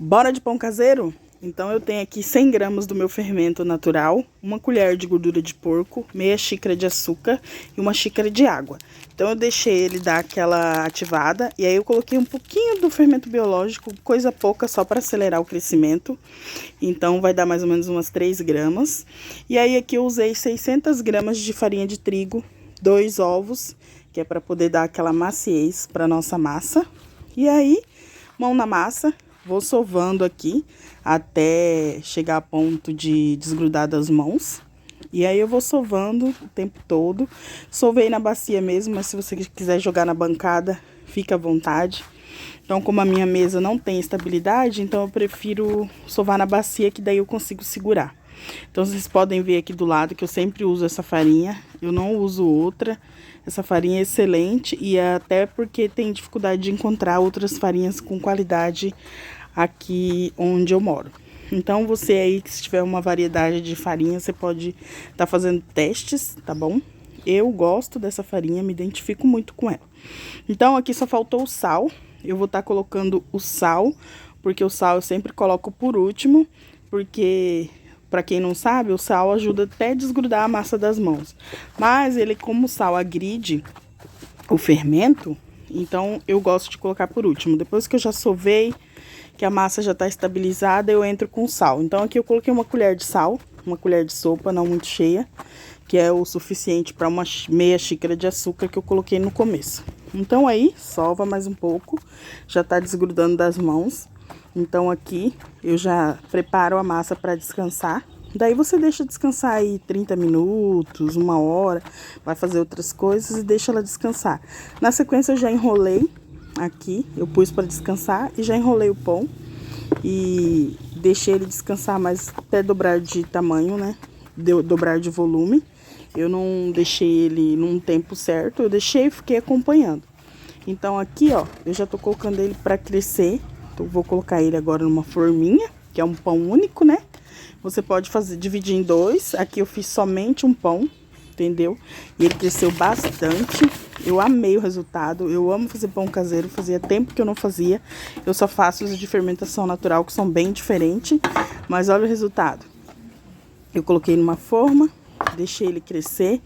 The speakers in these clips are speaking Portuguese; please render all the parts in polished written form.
Bora de pão caseiro? Então eu tenho aqui 100 gramas do meu fermento natural, uma colher de gordura de porco, meia xícara de açúcar e uma xícara de água. Então eu deixei ele dar aquela ativada e aí eu coloquei um pouquinho do fermento biológico, coisa pouca só para acelerar o crescimento. Então vai dar mais ou menos umas 3 gramas. E aí aqui eu usei 600 gramas de farinha de trigo, 2 ovos, que é para poder dar aquela maciez para nossa massa. E aí, mão na massa. Vou sovando aqui até chegar a ponto de desgrudar das mãos. E aí eu vou sovando o tempo todo. Sovei na bacia mesmo, mas se você quiser jogar na bancada, fica à vontade. Então, como a minha mesa não tem estabilidade, então eu prefiro sovar na bacia, que daí eu consigo segurar. Então, vocês podem ver aqui do lado que eu sempre uso essa farinha. Eu não uso outra. Essa farinha é excelente e até porque tem dificuldade de encontrar outras farinhas com qualidade aqui onde eu moro. Então, você aí que se tiver uma variedade de farinha, você pode estar fazendo testes, tá bom? Eu gosto dessa farinha, me identifico muito com ela. Então, aqui só faltou o sal. Eu vou estar colocando o sal, porque o sal eu sempre coloco por último, porque... Para quem não sabe, o sal ajuda até a desgrudar a massa das mãos. Mas ele, como o sal agride o fermento, então eu gosto de colocar por último. Depois que eu já sovei, que a massa já está estabilizada, eu entro com sal. Então aqui eu coloquei uma colher de sal, uma colher de sopa, não muito cheia, que é o suficiente para uma meia xícara de açúcar que eu coloquei no começo. Então aí, sova mais um pouco, já está desgrudando das mãos. Então aqui eu já preparo a massa para descansar. Daí você deixa descansar aí 30 minutos, 1 hora, vai fazer outras coisas e deixa ela descansar. Na sequência eu já enrolei aqui, eu pus para descansar e já enrolei o pão. E deixei ele descansar mais até dobrar de tamanho, né? Dobrar de volume. Eu não deixei ele num tempo certo, eu deixei e fiquei acompanhando. Então aqui, ó, eu já tô colocando ele para crescer. Então, vou colocar ele agora numa forminha, que é um pão único, né? Você pode dividir em 2. Aqui eu fiz somente um pão, entendeu? E ele cresceu bastante. Eu amei o resultado. Eu amo fazer pão caseiro. Fazia tempo que eu não fazia. Eu só faço os de fermentação natural, que são bem diferentes. Mas olha o resultado. Eu coloquei numa forma, deixei ele crescer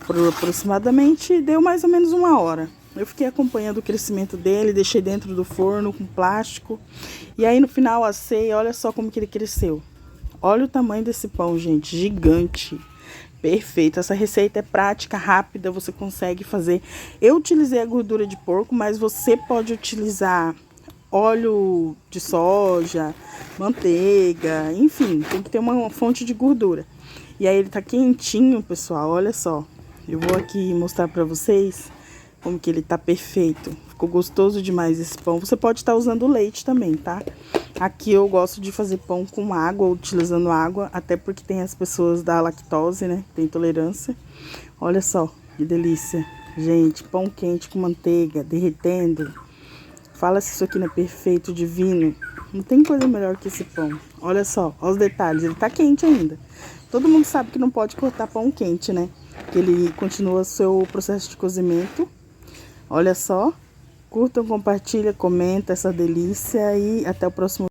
por aproximadamente, deu mais ou menos 1 hora. Eu fiquei acompanhando o crescimento dele, deixei dentro do forno com plástico. E aí no final assei, olha só como que ele cresceu. Olha o tamanho desse pão, gente, gigante. Perfeito, essa receita é prática, rápida, você consegue fazer. Eu utilizei a gordura de porco, mas você pode utilizar óleo de soja, manteiga, enfim, tem que ter uma fonte de gordura. E aí ele tá quentinho, pessoal, olha só. Eu vou aqui mostrar pra vocês como que ele tá perfeito. Ficou gostoso demais esse pão. Você pode estar usando leite também, tá? Aqui eu gosto de fazer pão com água, utilizando água, até porque tem as pessoas da lactose, né? Tem intolerância. Olha só, que delícia. Gente, pão quente com manteiga, derretendo. Fala se isso aqui não é perfeito, divino. Não tem coisa melhor que esse pão. Olha só, olha os detalhes. Ele tá quente ainda. Todo mundo sabe que não pode cortar pão quente, né? Que ele continua seu processo de cozimento. Olha só, curtam, compartilha, comenta essa delícia e até o próximo vídeo.